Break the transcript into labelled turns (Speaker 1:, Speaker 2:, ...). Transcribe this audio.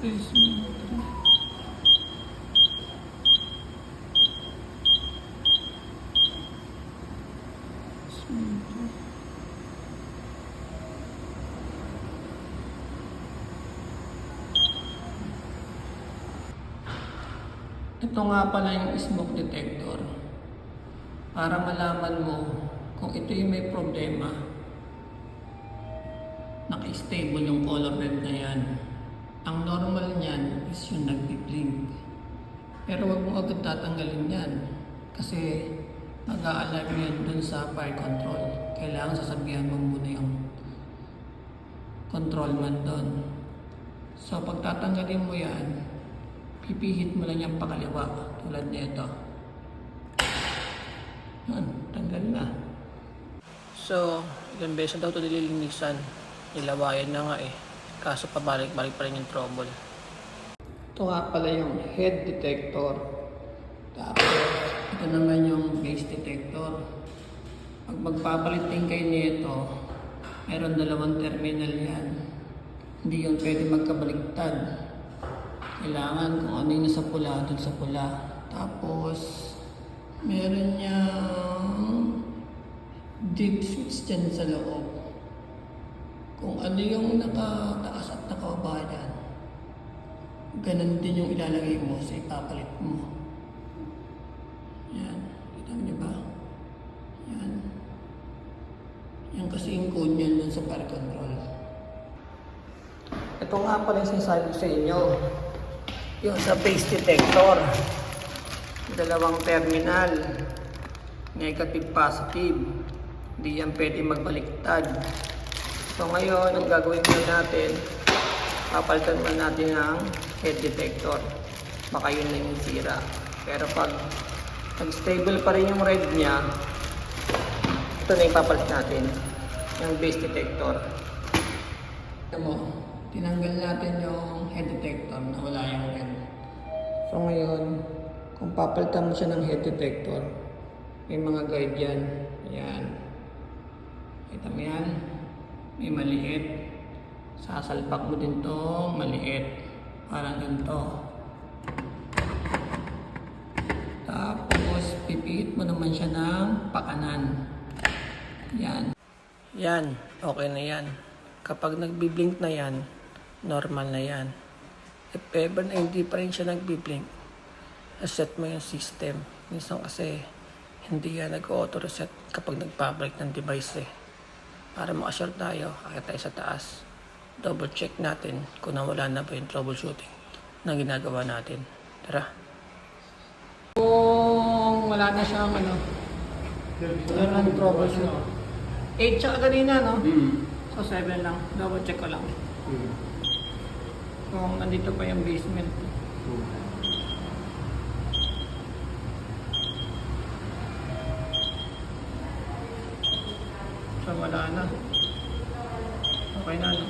Speaker 1: Ito nga pala yung smoke detector. Para malaman mo kung ito yung may problema. Naka-stable yung color red na yan. Ang normal niyan is yung nagbi-blink. Pero wag mo agad tatanggalin yan. Kasi mag-a-alarm yan dun sa fire control. Kailangan sasabihan mo muna yung controlman dun. So pag tatanggalin mo yan, pipihit mo lang yung pakaliwa tulad nito. Yan, tanggal na. So, ilang beses daw ito nililinisan. Nilawayan na nga eh. Kaso pabalik-balik pa rin yung trouble. Ito nga pala yung head detector. Tapos, ito naman yung base detector. Pag magpapalit din kayo nito, meron dalawang terminal yan. Hindi yun pwede magkabaliktad. Kailangan kung ano yung nasa pula, dun sa pula. Tapos, meron niyang deep switch dyan sa loob. Kung ano yung nakataas at nakababa dyan, ganun din yung ilalagay mo sa ipapalit mo. Yan. Kita niyo ba? Yan. Yan kasi yung code niyan dun sa fire control. Ito nga pala yung sinasabi ko sa inyo. Yung sa base detector. Dalawang terminal. Negative, positive. Hindi yan pwede magbaliktad. So ngayon, ang gagawin natin, papalitan mo natin ng head detector. Baka yun na yung sira. Pero pag nag-stable pa rin yung red niya, ito na yung papalit natin. Yung base detector. Tinanggal natin yung head detector na wala yung red. So ngayon, kung papalitan mo siya ng head detector, may mga guide yan. Ayan. Kita mo yan? May maliit. Sasalpak mo din to maliit. Parang ganito. Tapos, pipihit mo naman siya ng pakanan. Yan. Yan. Okay na yan. Kapag nagbiblink na yan, normal na yan. If ever na hindi pa rin siya nagbiblink, reset mo yung system. Minsan kasi, hindi yan nag-auto-reset kapag nagpabalik ng device eh. Para makasure tayo, akit tayo sa taas. Double check natin kung nawala na ba yung troubleshooting na ginagawa natin. Tara. Kung wala na siyang wala na troubleshoot. 8 siya kanina, no? So 7 lang. Double check ko lang. Kung nandito pa yung basement. So wala na. Okay na, no?